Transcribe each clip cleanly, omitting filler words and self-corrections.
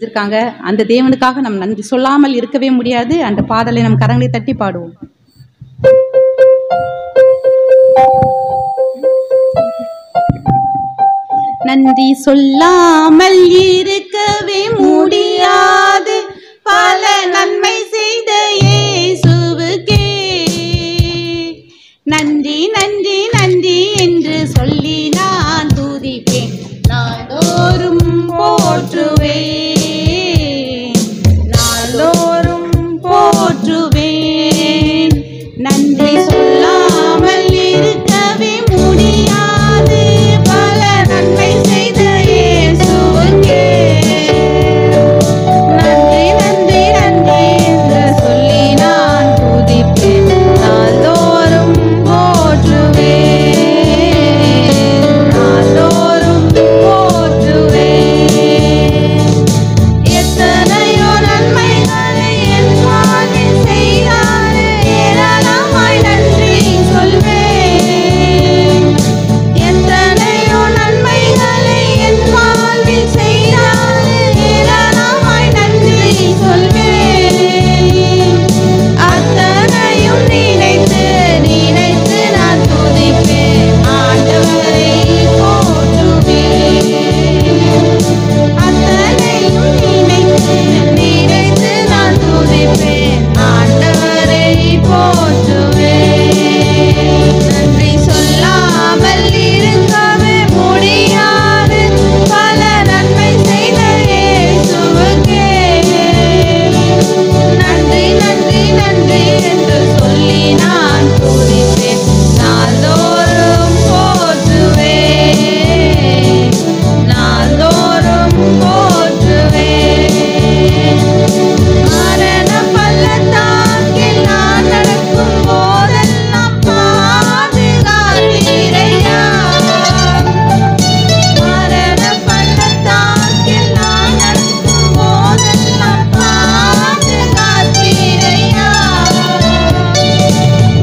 இருக்காங்க. அந்த தேவனுக்காக நம் நன்றி சொல்லாமல் இருக்கவே முடியாது. அந்த பாடலை நம் கரங்களை தட்டி பாடுவோம். நன்றி சொல்லாமல் இருக்கவே முடியாது, பல நன்மை செய்த இயேசுவுக்கே நன்றி நன்றி நன்றி என்று சொல்லி நான் துதிப்பேன், நாள்தோறும் போற்றுவேன், நாள்தோறும் போற்றுவேன். நன்றி சொல்லாமல் இருக்கவே முடியாது, பல நன்மை செய்த இயேசுவுக்கே நன்றி நன்றி நன்றி என்று சொல்லி நான் துதிப்பேன், நாள்தோறும் போற்றுவேன், நாள்தோறும் போற்றுவேன். எத்தனையோ நன்மைகளை என் வாழ்வில் செய்தாரே, ஏராளமாய் நன்றி சொல்வேன். எத்தனையோ நன்மைகளை என் வாழ்வில் செய்தாரே, ஏராளமாய் நன்றி சொல்வேன். அத்தனையும் நினைத்து நினைத்து நான் துதிப்பேன், ஆண்டவரை போற்றுவேன். அத்தனையும் நினைத்து நினைத்து நான் துதிப்பேன், ஆண்டவரை போற்றுவேன். நன்றி சொல்லாமல் இருக்கவே முடியாது, பல நன்மை செய்த இயேசுவுக்கே நன்றி நன்றி நன்றி என்று சொல்லி நான் துதிப்பேன், நாள்தோறும் போற்றுவேன், நாள்தோறும் போற்றுவேன். மரண பள்ளத்தாக்கில் நான் நடக்கும் போதெல்லாம் பாதுகாத்தீரையா, மரண பள்ளத்தாக்கில் நான் நடக்கும் போதெல்லாம் பாதுகாத்தீரையா.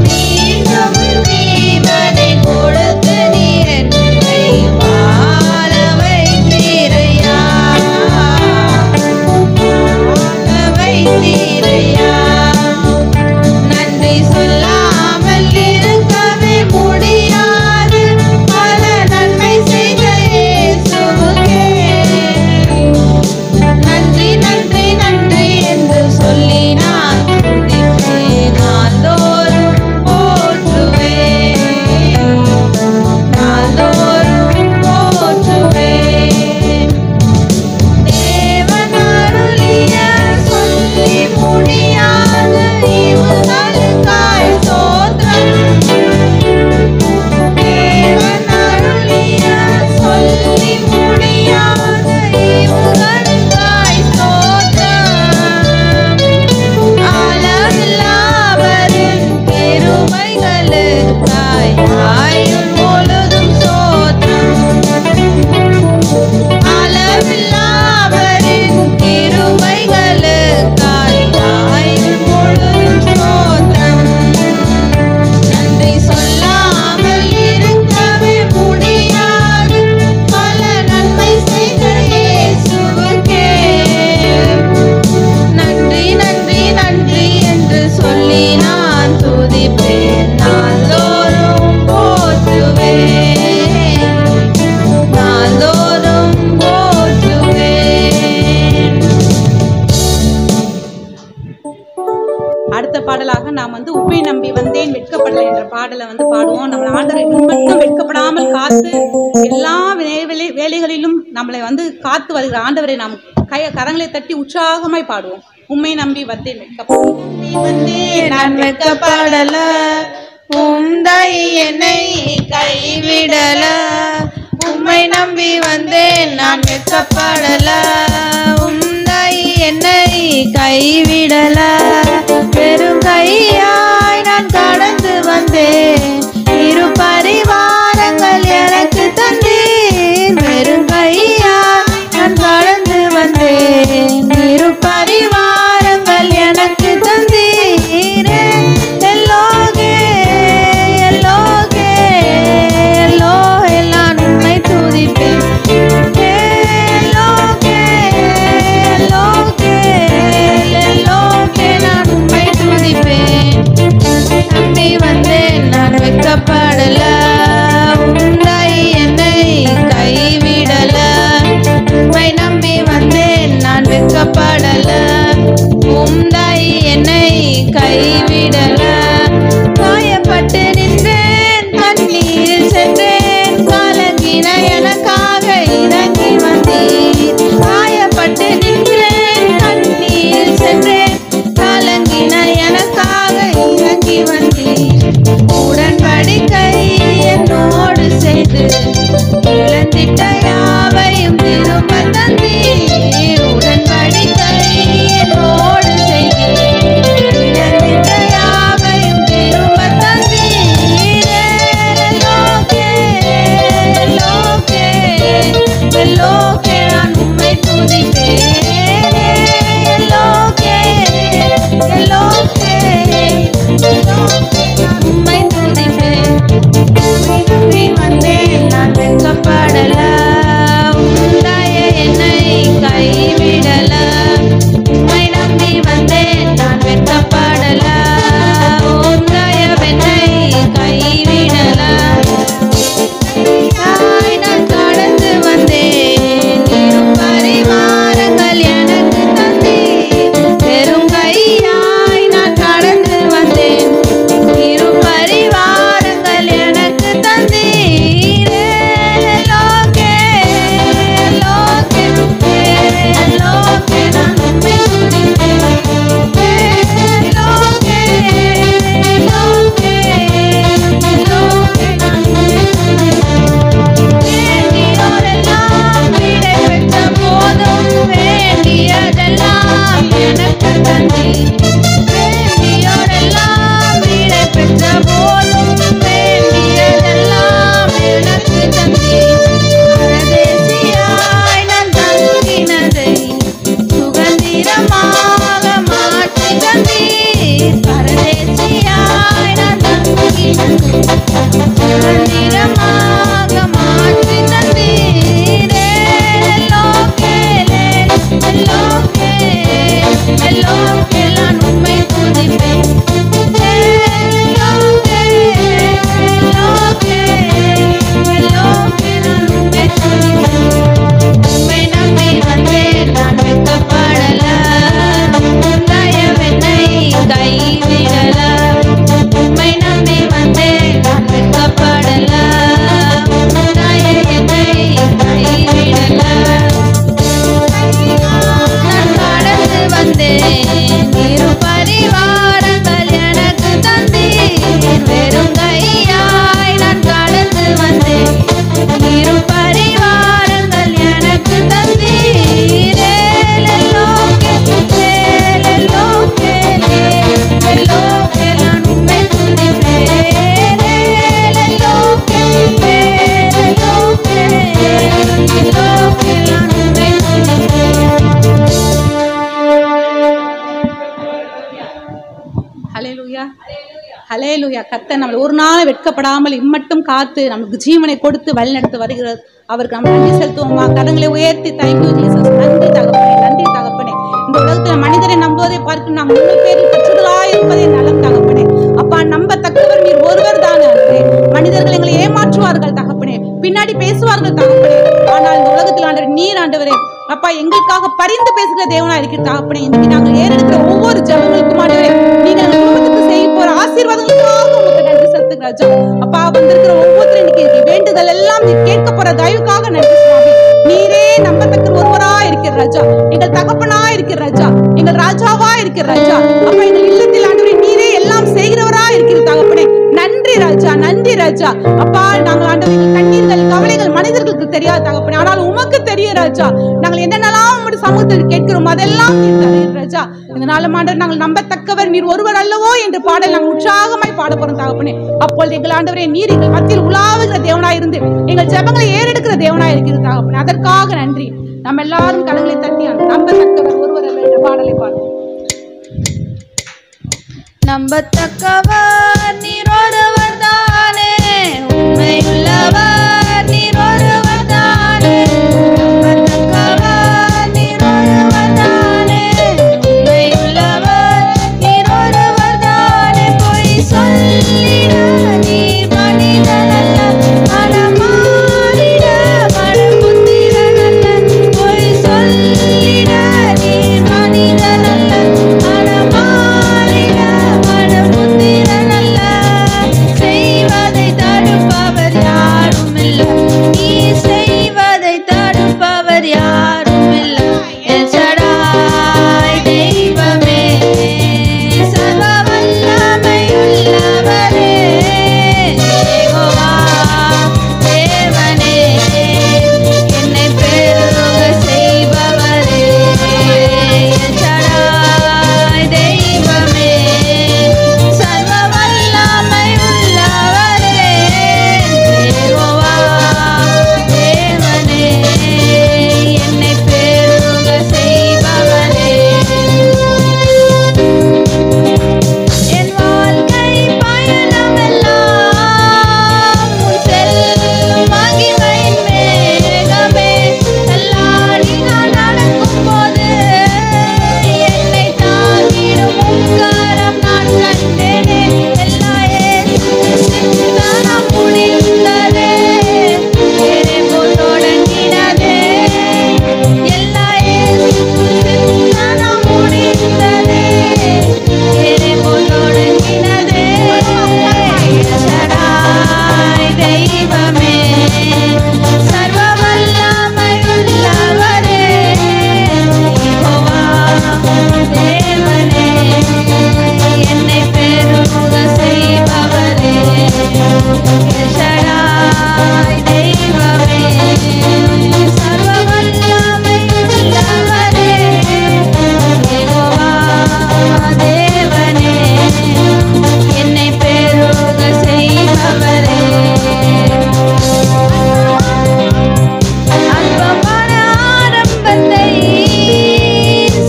மீண்டும் ஜீவனை கொடுத்து நீர் என்னை வாழ வைத்தீரையா, வாழ வைத்தீரையா. நன்றி சொல்லாமல் இருக்கவே முடியாது, பல நன்மை செய்த இயேசுவுக்கே நன்றி நன்றி நன்றி என்று சொல்லி நான் துதிப்பேன், நாள்தோறும் போற்றுவேன், நாள்தோறும் போற்றுவேன். தேவன் அருளிய சொல்லி முடியாத ஈவுகளுக்காய் ஸ்தோத்திரம். தேவன் அருளிய சொல்லி முடியாத ஈவுகளுக்காய் ஸ்தோத்திரம். அளவில்லாவரின் கிருபைகளுக்காய் ஆயுள் முழுதும் ஸ்தோத்திரம். அளவில்லாவரின் கிருபைகளுக்காய் ஆயுள் முழுதும் ஸ்தோத்திரம். நன்றி சொல்லாமல் இருக்கவே முடியாது, பல நன்மை செய்த இயேசுவுக்கே நன்றி நன்றி நன்றி என்று சொல்லி நான் துதிப்பேன், நாள்தோறும் போற்றுவேன், நாள்தோறும் போற்றுவேன். அடுத்த பாடலாக நாம் உம்மை நம்பி வந்தேன் வெட்கப்படலை என்ற பாடலை பாடுவோம். நம்ம ஆண்டவரை மட்டும் வெட்கப்படாமல் காத்து எல்லா வேலைகளிலும் நம்மளை காத்து வருகிற ஆண்டவரை நாம் கரங்களை தட்டி உற்சாகமாய் பாடுவோம். உம்மை நம்பி வந்தேன் வெட்கப்படலை, நான் வெட்கப்படல, உம்மை என்னை கைவிடல. உம்மை நம்பி வந்தேன் நான் வெட்கப்படல, உம்மை என்னை கைவிடல. வெறும் கையாய் நான் கடந்து வந்தேன், இரு பரிவாரங்கள் எனக்கு தந்தீர். வெறும் கையாய் நான் கடந்து வந்தேன், இரு பரிவாரங்கள் எனக்கு தந்தீரே. எல்லோகே எல்லோகே எல்லோ எல்லாம் உம்மை துதிப்பேன், எல்லோகே அல்லேலூயா. கர்த்தர் நம்மளை ஒரு நாள் வெட்கப்படாமல் இம்மட்டும் காத்து நமக்கு ஜீவனை கொடுத்து வழிநடத்தி வருகிறது. அவருக்கு நம்ம நன்றி செலுத்துவோமா? கரங்களை உயர்த்தி தேங்க்யூ ஜீசஸ். நன்றி தகப்பனே, நன்றி தகப்பனே. இந்த உலகத்துல மனிதரை நம்புவதை பார்க்க நாம் 3 பேரில் பெற்றவர்களாய் இருப்பதே நலம் தகப்பனே. அப்பா, நம்பத்தக்கவர் நீர் ஒருவர் தானே. மனிதர்கள் எங்களை ஏமாற்றுவார்கள் தகப்பனே, பின்னாடி பேசுவார்கள் தகப்பனே. ஆனால் இந்த உலகத்தில் ஆண்டவர் நீர் ஆண்டவரே அப்பா எங்களுக்காக பரிந்து பேசுகிற தேவனா இருக்கிற தகப்பனே. இன்னைக்கு நாங்கள் ஏறெடுக்கிற ஒவ்வொரு ஜபங்களுக்கும் ஆண்டவரே நீங்க எங்க குடும்பத்துக்கு செய்ய போற ஆசீர்வாதங்களுக்காக உங்களுக்கு நன்றி செலுத்துகிற ராஜா. அப்பா, வந்திருக்கிற ஒவ்வொருத்தரும் இன்னைக்கு வேண்டுதல் எல்லாம் நீ கேட்க போற தயவுக்காக நன்றி சுவாமி. நீரே நம்பத்தக்க ஒருவரா இருக்கிற ராஜா, எங்கள் தகப்பனா இருக்கிற ராஜா, எங்கள் ராஜாவா இருக்கிற ராஜா. அப்பா, எங்கள் இல்லத்தில் ஆண்டவரே நீரே எல்லாம் செய்கிறவரா இருக்கிற தகப்பனே. நன்றி ராஜா, நன்றி ராஜா. அப்பா, நாங்கள் ஆண்டவரே கண்ணீர்கள் கவலைகள் மனிதர்களுக்கு தெரியாது தகப்பனே, ஆனால் உமக்கு தெரியும் ராஜா. நாங்கள் என்னென்னலாம் உங்களுடைய சமூகத்தில் கேட்கிறோம் அதெல்லாம் நீர் தருகிறீர் ராஜா. இந்த நாள் ஆண்டவர் நாங்கள் நம்பத்தக்கவர் நீர் ஒருவர் அல்லவோ என்ற பாடல் நாங்கள் உற்சாகமாய் பாட போறோம் தகப்பனே. அப்பொழுது எங்கள் ஆண்டவரே நீர் எங்கள் மத்தியில் உலாவுகிற தேவனாய் இருந்து எங்கள் ஜெபங்களை ஏறெடுக்கிற தேவனாய் இருக்கிற தகப்பனே. அதற்காக நன்றி. நம்ம எல்லாரும் கரங்களை தட்டி நம்பத்தக்கவர் ஒருவர் அல்ல என்ற பாடலை பாடுவோம். நம்பத்தக்கவர் நீர் ஒருவர் தானே, உண்மையுள்ளவர் நீர் ஒருவர் தானே. நம்பத்தக்கவர் நீர் ஒருவர் தானே, உண்மையுள்ளவர் நீர் ஒருவர் தானே. பொய் சொல்லிட நீர் மனிதன் அல்ல, மனமாறிட மனபுத்திரன் அல்ல. பொய் சொல்லிட நீர் மனிதன் அல்ல, மனமாறிட மனபுத்திரன் அல்ல. செய்வதை தடுப்பவர் யாரும் இல்லை, நீ செய்வதை தடுப்பவர் யாரும் இல்லை. எல் ஷடாய் தெய்வமே, சர்வ வல்லமை உள்ளவரே, யெகோவா தேவனே, என்னை பெருக செய்பவரே. எல் ஷடாய் தெய்வமே, சர்வ வல்லமை உள்ளவரே, யெகோவா தேவனே, என்னை பெருக செய்பவரே. என் வாழ்க்கை பயணமெல்லாம் உன் செல்லும் மகிமையின் மேகமே. தள்ளாடி நான் நடக்கும்போது என்னை தாங்கிடும் உன் கரம் நான் கண்டேனே. எல்லா இயேசுவின் சித்தம் முடிந்ததே, எரேபோ தொடங்கினதே. எல்லா இயேசுவின் சித்தம் முடிந்ததே, எரேபோ தொடங்கினதே. ஷடாய் தெய்வமே, சர்வ வல்லமை உள்ளவரே, யெகோவா தேவனே, என்னை பெருக செய்பவரே. ஷடாய் தெய்வமே, சர்வ வல்லமை உள்ளவரே, யெகோவா தேவனே, என்னை பெருக செய்பவரே. அற்பமான ஆரம்பத்தை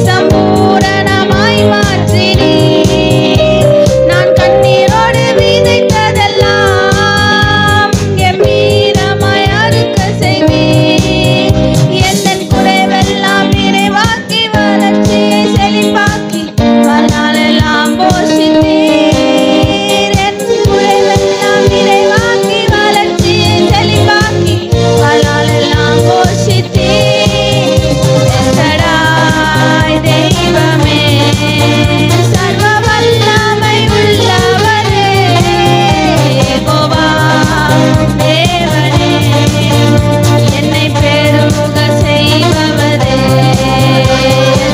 சம்பூரணமாய் மாற்றினீர். நான் கண்ணீரோடு விதைத்ததெல்லாம் கம்பீரமாய் அறுக்க செய்வீர். எந்தன் குறைவெல்லாம் நிறைவாக்கி வளர்ச்சியை செழிப்பாக்கி வாழ்நாளெல்லாம் போஷித்தீர். என் குறைவெல்லாம் நிறைவாக்கி வளர்ச்சியை செழிப்பாக்கி வாழ்நாளெல்லாம் போஷித்தீர். ஷடாய் தெய்வமே, சர்வ வல்லமை உள்ளவரே, யெகோவா தேவனே, என்னை பெருக செய்பவரே.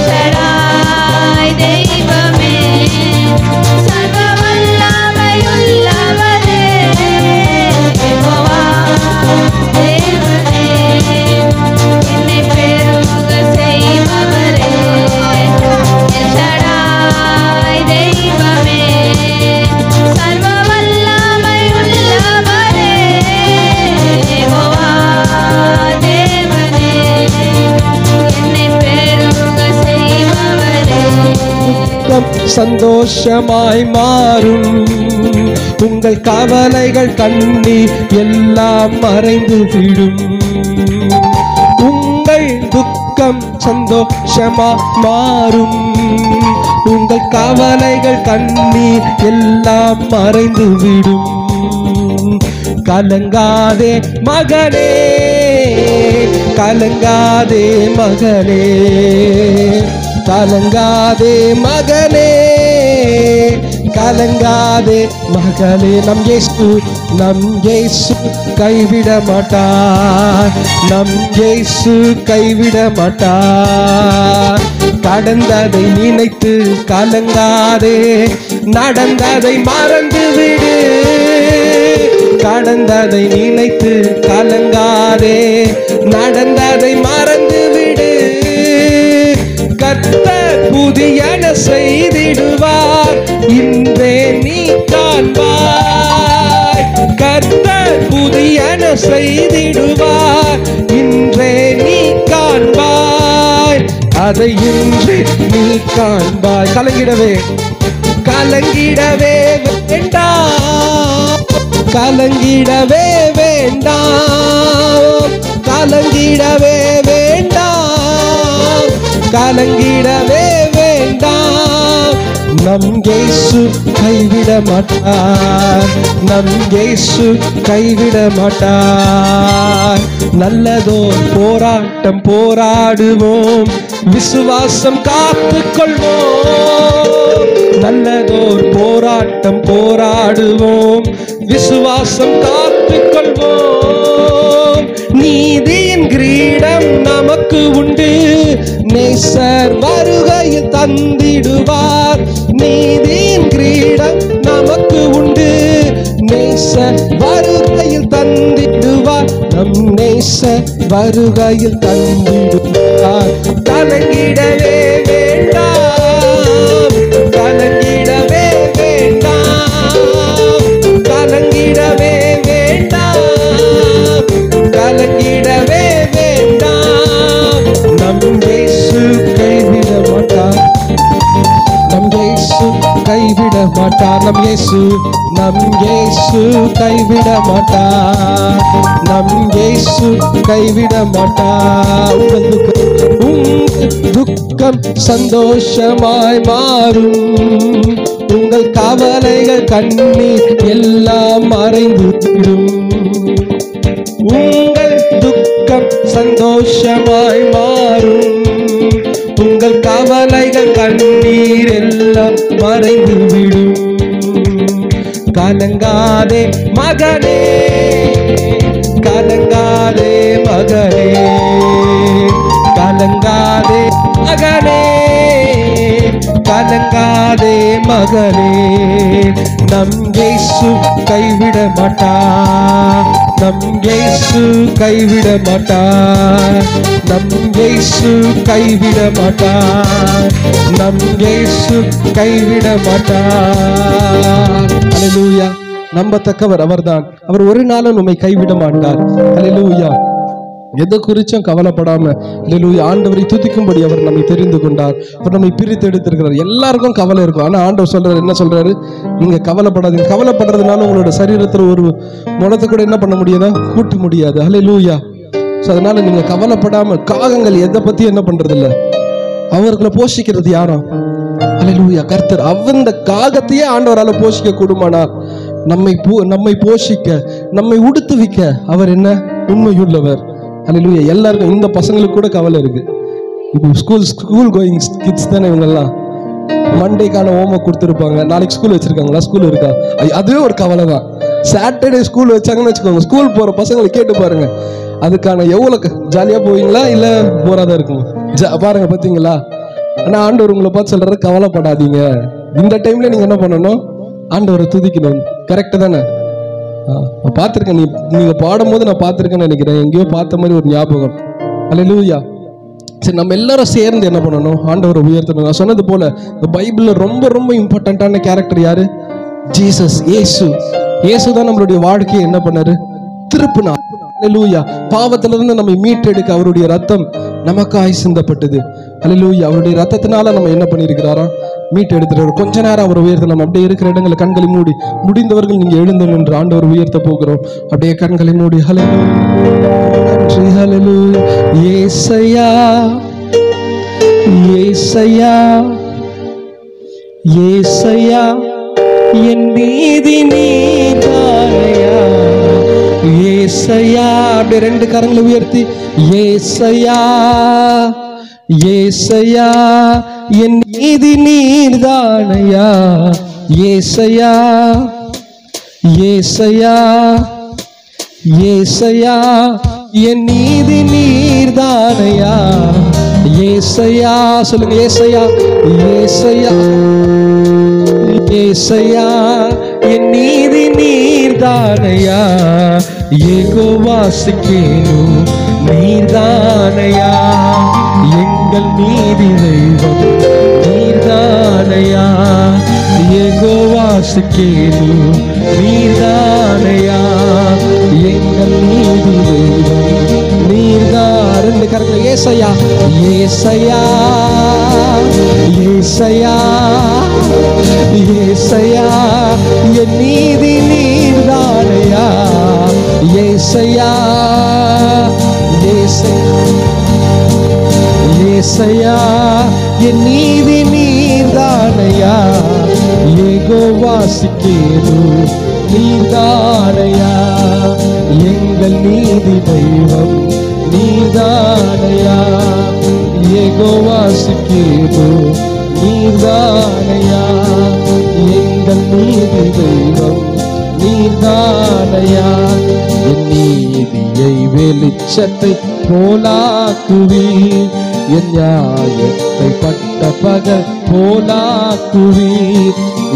ஷடாய் தெய்வமே, சர்வ வல்லமை உள்ளவரே, யெகோவா தேவனே, என்னை பெருக செய்பவரே. ஷடாய் தெய்வமே, சர்வ வல்லமை உள்ளவரே, யெகோவா தேவனே, என்னை பெருக செய்பவரே. சந்தோஷமாய் மாறும் உங்கள் கவலைகள் கண்ணீர் எல்லாம் மறைந்து விடும். உங்கள் துக்கம் சந்தோஷமா மாறும். உங்கள் கவலைகள் கண்ணீர் எல்லாம் மறைந்து விடும். கலங்காதே மகனே, கலங்காதே மகனே, கலங்காதே மகனே, கலங்காதே மகளே. நம் இயேசு கைவிட மாட்டார். நம் இயேசு கைவிட மாட்டார். கடந்ததை நினைத்து கலங்காதே, நடந்ததை மறந்து விடு. கடந்ததை நினைத்து கலங்காதே, நடந்ததை மறந்து விடு. கர்த்தர் புதியன செய்திடுவார், இன்றே நீ காண்பாய். கர்த்தர் புதியன செய்திடுவார், இன்றே நீ காண்பாய். அதை இன்று நீ காண்பாய். கலங்கிடவே கலங்கிடவே வேண்டாம், கலங்கிடவே வேண்டாம், கலங்கிடவே வேண்டாம், கலங்கிடவே வேண்டாம். நம் இயேசு கைவிட மாட்டார். நம் இயேசு கைவிட மாட்டார். நல்லதோர் போராட்டம் போராடுவோம், விசுவாசம் காத்துக் கொள்வோம். நல்லதோர் போராட்டம் போராடுவோம், விசுவாசம் காத்துக் கொள்வோம். நீதியின் கிரீடம் நமக்கு உண்டு, நேசர் வருகையில் தந்திடுவார். நீதியின் கிரீடம் நமக்கு உண்டு, நேசர் வருகையில் தந்திடுவார். நம் நேசர் வருகையில் தந்திடுவார். கலங்கிடவே வேண்டாம், கலங்கிடவே வேண்டாம், கலங்கிடவே வேண்டாம், கலங்கிடவே வேண்டாம். நம் இயேசு கைவிட மாட்டார். நம் இயேசு கைவிட மாட்டார். நம் இயேசு கைவிட மாட்டார். நம் இயேசு கைவிட மாட்டார். உங்கள் துக்கம் சந்தோஷமாய் மாறும். உங்கள் கவலைகள் கண்ணீர் எல்லாம் மறைந்து விடும். உங்கள் துக்கம் சந்தோஷமாய் மாறும். உங்கள் கவலைகள் கண்ணீர் எல்லாம் மறைந்து விடும். கலங்காதே மகனே, கலங்காதே மகனே, கலங்காதே மகனே, கலங்காதே மகனே. நம் இயேசு கைவிட மாட்டார். நம் இயேசு கைவிட மாட்டார். நம் இயேசு கைவிட மாட்டார். நம் இயேசு கைவிட மாட்டார். ஹல்லேலூயா. நம்பத்தக்கவர் அவர்தான். அவர் ஒரு நாளும் நம்மை கைவிட மாட்டார். ஹல்லேலூயா. எதை குறிச்சும் கவலைப்படாம ஹல்லேலூயா ஆண்டவரை துதிக்கும்படி அவர் நம்மை தெரிந்து கொண்டார். அவர் நம்மை பிரித்து எடுத்திருக்கிறார். எல்லாருக்கும் கவலை இருக்கும். ஆனா ஆண்டவர் சொல்றாரு, என்ன சொல்றாரு? நீங்க கவலைப்படாதீங்க. கவலைப்படுறதுனால உங்களோட சரீரத்துல ஒரு முளத்தை கூட என்ன பண்ண முடியாதா? கூட்ட முடியாது. ஹல்லேலூயா. ஸோ அதனால நீங்க கவலைப்படாம, காகங்கள் எதை பத்தி என்ன பண்றது இல்லை, அவர்களை போஷிக்கிறது யாரும்? ஹல்லேலூயா. கர்த்தர் அந்த காகத்தையே ஆண்டவரால போஷிக்க கூடுமானார். நம்மை போஷிக்க, நம்மை உடுத்துவிக்க அவர் என்ன உண்மையுள்ளவர். ஹல்லேலூயா. எல்லாருக்கும், இந்த பசங்களுக்கு கூட கவலை இருக்கு. இப்போ ஸ்கூல் கோயிங் கிட்ஸ் தானே இவங்கெல்லாம். மண்டேக்கான ஹோம்ஒர்க் கொடுத்துருப்பாங்க. நாளைக்கு ஸ்கூல் வச்சிருக்காங்களா, ஸ்கூல் இருக்கா, அதுவே ஒரு கவலை தான். சாட்டர்டே ஸ்கூல் வச்சாங்கன்னு வச்சுக்கோங்க, ஸ்கூல் போற பசங்களை கேட்டு பாருங்க, அதுக்கான எவ்வளவு ஜாலியா போவீங்களா இல்ல போராதான் இருக்கும் பாருங்க. பாத்தீங்களா? ஆனா ஆண்டவர் உங்களை பார்த்து சொல்றாரு, கவலைப்படாதீங்க. இந்த டைம்ல நீங்க என்ன பண்ணணும்? ஆண்டவரை துதிக்கணும். கரெக்ட் தானே? பார்த்திருக்கேன், நீங்க பாடும்போது நான் பார்த்திருக்கேன்னு நினைக்கிறேன். எங்கேயோ பார்த்த மாதிரி ஒரு ஞாபகம். ஹல்லேலூயா. சரி, நம்ம எல்லாரும் சேர்ந்து என்ன பண்ணணும்? ஆண்டவரை உயர்த்தணும். நான் சொன்னது போல இந்த பைபிள்ல ரொம்ப ரொம்ப இம்பார்ட்டன்டான கேரக்டர் யாரு? ஜீசஸ். இயேசு தான் நம்மளுடைய வாழ்க்கையை என்ன பண்ணாரு? திருப்பினார். ஹல்லேலூயா. பாவத்திலிருந்து நம்மை மீட்டெடுக்க அவருடைய ரத்தம் நமக்காய் சிந்தப்பட்டது. ஹல்லேலூயா. அவருடைய ரத்தத்தினால நம்ம என்ன பண்ணியிருக்கிறாரா? மீட்டு எடுத்துட்டு கொஞ்ச நேரம் அவர் உயர்த்தலாம். அப்படியே இருக்கிற இடங்களை கண்களை மூடி, முடிந்தவர்கள் நீங்க எழுந்து நின்று ஆண்டவர் உயர்த்த போகிறோம். அப்படியே கண்களை மூடி ஹல்லேலூயா, நன்றி ஹல்லேலூயா. ஏசையா ஏசையா ஏசையா என் நீதி நீதானையா. ஏசையா அப்படியே ரெண்டு கரங்களை உயர்த்தி ஏசையா ஏசையா என் நீதி நீதானையா. ஏசையா ஏசையா ஏசையா என் நீதி நீர்தானையா. ஏசையா சொல்லுங்க, ஏசையா ஏசையா ஏசையா என் நீதி நீர்தானையா. யெகோவா சிக்கேனு நீர்தானையா. எங்கள் நீதி தெய்வம் நீர்தானையா. யெகோவா சிக்கேனு நீர்தானையா. எங்கள் நீதி தெய்வம் நீர்தான். ரெண்டு கரங்கள் ஏசையா ஏசையா ஏசையா ஏசையா என் நீதி நீர்தானையா. ஏசையா ஏசையா என் நீதி நீர்தானையா. யெகோவா சிக்கேனு நீர்தானையா. எங்கள் நீதி தெய்வம் நீர்தானையா. யெகோவா சிக்கேனு நீர்தானையா. எங்கள் நீதி தெய்வம் நீர்தானையா. என் நீதியை வெளிச்சத்தை போலாக்குவி. என் நியாயத்தை பட்ட பகல் போலாக்குவி.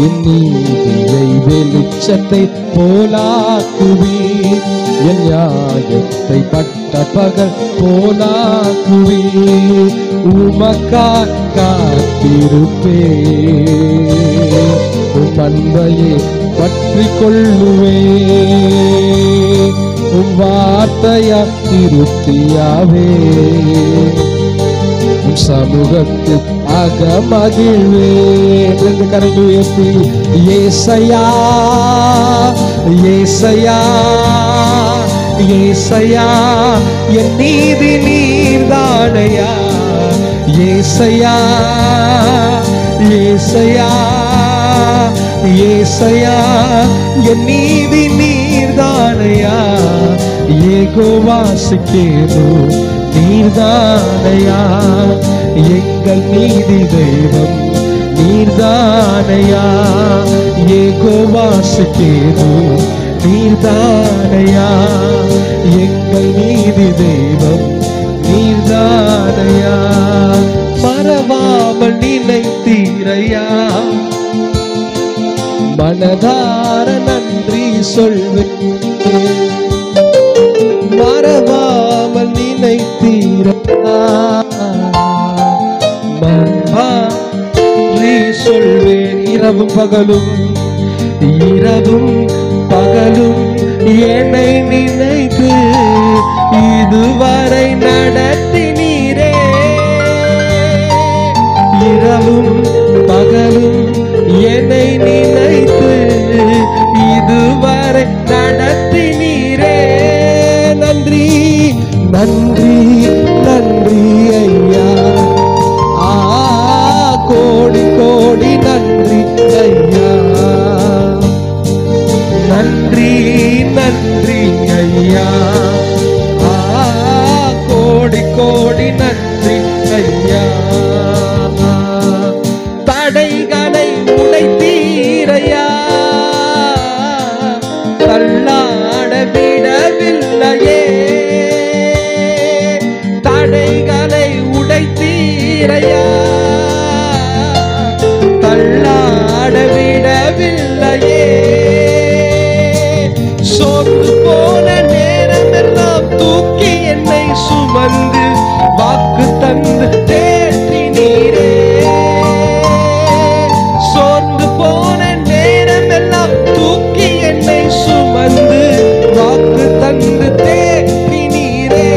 என் நீதியை வெளிச்சத்தை போலாக்குவி. என் நியாயத்தை பட்ட பகல் போலாக்குவி. உமக்காய் காத்திருப்பே, உம் அன்பையே பற்றி கொள்ளுவே. உம் வார்த்தையா திருப்தியாவே, உம் சமூகத்தில் அகமகிழ்வே. கரண்டு உயர்த்தி ஏசையா ஏசையா ஏசையா என் நீதி நீர்தானையா. ஏசையா ஏசையா ஏசையா என் நீதி நீர்தானையா. யெகோவா சிக்கேனு நீர்தானையா. எங்கள் நீதி தெய்வம் நீர்தானையா. யெகோவா சிக்கேனு நீர்தானையா. எங்கள் நீதி தெய்வம் நீர்தானையா. மறவாமல் நினைத்தீரையா, மனதார நன்றி சொல்வேன். மறவாமல் நினைத்தீரையா, நன்றி சொல்வேன். இரவும் பகலும் இரவும் பகலும் என்னை நினைத்து இதுவரை நடத்தினீரே. இரவும் பகலும் என்னை நினைத்து இதுவரை நடத்தினீரே. நன்றி நன்றி நன்றி ஐயா. கோடி கோடி நன்றி ஐயா. நன்றி நன்றி ஐயா. கோடி கோடி நன்றி ஐயா. தடைகளை உடைத்தீரையா, தள்ளாட விடவில்லையே. தடைகளை உடைத்தீரையா, தள்ளாட விடவில்லையே. சோர்ந்து போன நேரமெல்லாம் தூக்கி என்னை சுமந்து வாக்கு தந்து தேற்றினீரே. சோர்ந்து போன நேரமெல்லாம் தூக்கி என்னை சுமந்து வாக்கு தந்து தேற்றினீரே.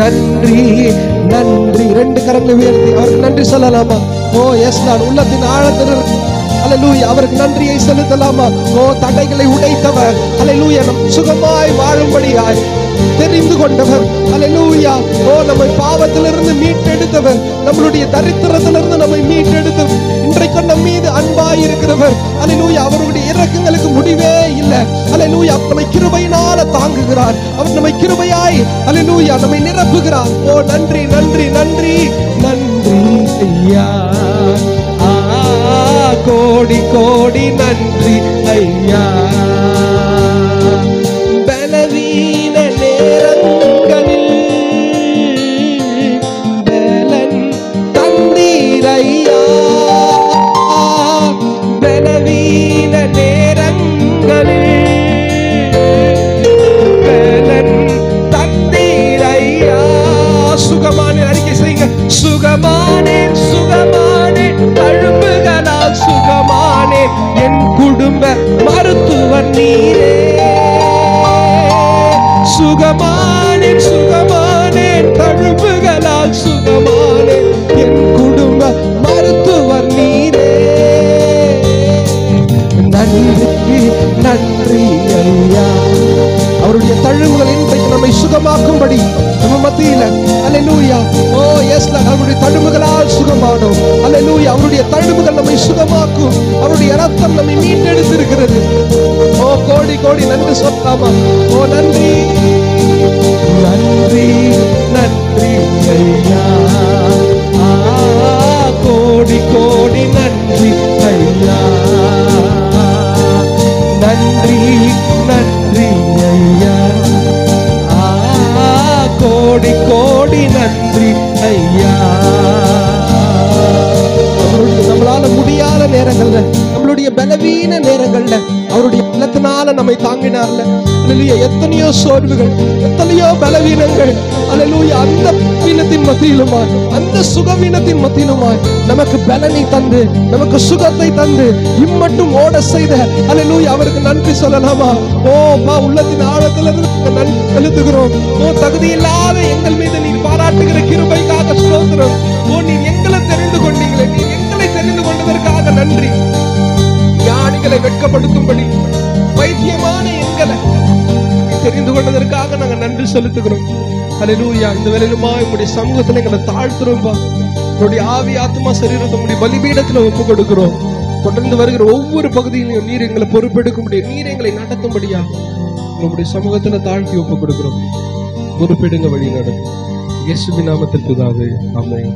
நன்றி நன்றி 2 கரங்களை உயர்த்தி அவருக்கு நன்றி சொல்லலாமா? ஓ எஸ் நான் உள்ளத்தின் ஆழத்தில் அல்லேலூயா அவருக்கு நன்றியை செலுத்தலாமா? ஓ தடைகளை உடைத்தவர் அல்லேலூயா நம் சுகமாய் வாழும்படியாய் தெரிந்து கொண்டவர் அல்லேலூயா. ஓ நம்மை பாவத்திலிருந்து மீட்டெடுத்தவர், நம்மளுடைய தரித்திரத்திலிருந்து நம்மை மீட்டெடுத்தவர், இன்றைக்கு நம் மீது அன்பாய் இருக்கிறவர் அல்லேலூயா. அவருடைய இரக்கங்களுக்கு முடிவே இல்லை அல்லேலூயா. நம்மை கிருபையினால தாங்குகிறார், அவர் நம்மை கிருபையாய் அல்லேலூயா நம்மை நிரப்புகிறார். ஓ நன்றி நன்றி நன்றி நன்றி ஐயா, கோடி கோடி நன்றி ஐயா. பலவீன நேரங்களில் பலன் தந்தீர் ஐயா, பலவீன நேரங்களில் பலன் தந்தீர் ஐயா. சுகமான அறிக்கை செய்யுங்க. சுகமானே சுகமானே தழும்புகளால் சுகமானே, என் குடும்ப மருத்துவர் நீரே. சுகமானே சுகமானே தழும்புகளால் சுகமானே, என் குடும்ப மருத்துவர் நீரே. நன்றி நன்றி ஐயா. அவருடைய தழும்புகள் இன்றைக்கு நம்மை சுகமாக்கும்படி நம்ம மத்தியில அல்லேலூயா. ஓ எஸ் அவருடைய தழும்புகளால் சுகமானோம் அல்லேலூயா. அவருடைய தழும்புகள் நம்மை சுகமாக்கும், அவருடைய ரத்தம் நம்மை மீட்டெடுத்திருக்கிறது. ஓ கோடி கோடி நன்றி சொல்லலாமா? ஓ நன்றி நன்றி நன்றி ஐயா, கோடி கோடி நன்றி ஐயா. நன்றி நன்றி ஐயா, கோடி கோடி நன்றி ஐயா. நம்மளால முடியாத நேரங்கள்ல, நம்மளுடைய பலவீன நேரங்கள்ல அவருடைய பலத்தினால நம்மை தாங்கினார்ல அல்லேலூயா. எத்தனையோ சோர்வுகள், எத்தனையோ பலவீனங்கள் அல்லேலூயா. அந்த பலவீனத்தின் மத்தியிலுமாய், அந்த சுகவீனத்தின் மத்தியிலுமாய் நமக்கு பலனை தந்து, நமக்கு சுகத்தை தந்து இம்மட்டும் ஓட செய்த அல்லேலூயா அவருக்கு நன்றி சொல்லலாமா? ஓ பா உள்ளத்தின் ஆழத்திலிருந்து நன்றி செலுத்துகிறோம். ஓ தகுதியில்லாத எங்கள் மீது நீர் பாராட்டுகிற கிருபைக்காக ஸ்தோத்திரம். ஓ நீர் எங்களை தெரிந்து கொண்டீங்களே, நீர் எங்களை தெரிந்து கொண்டதற்காக நன்றி. ஞானிகளை வெட்கப்படுத்தும்படி வைத்தியமான எங்களை தெரிந்து கொண்டதற்காக நாங்கள் நன்றி செலுத்துகிறோம். அல்லேலூயா. இந்த வேளையிலுமா உங்களுடைய சமூகத்துல எங்களை தாழ்த்துறோம்பா. உங்களுடைய ஆவி ஆத்மா சரீரத்தை உங்களுடைய பலிபீடத்துல ஒப்பு கொடுக்கிறோம். தொடர்ந்து வருகிற ஒவ்வொரு பகுதியிலையும் நீர் எங்களை பொறுப்பெடுக்க முடியும், நீர் எங்களை நடத்தும்படியா உங்களுடைய சமூகத்துல தாழ்த்தி ஒப்பு கொடுக்கிறோம். பொறுப்பெடுங்க, வழி நடக்கும். இயேசுவின் நாமத்தில் பிதாவே, ஆமென்.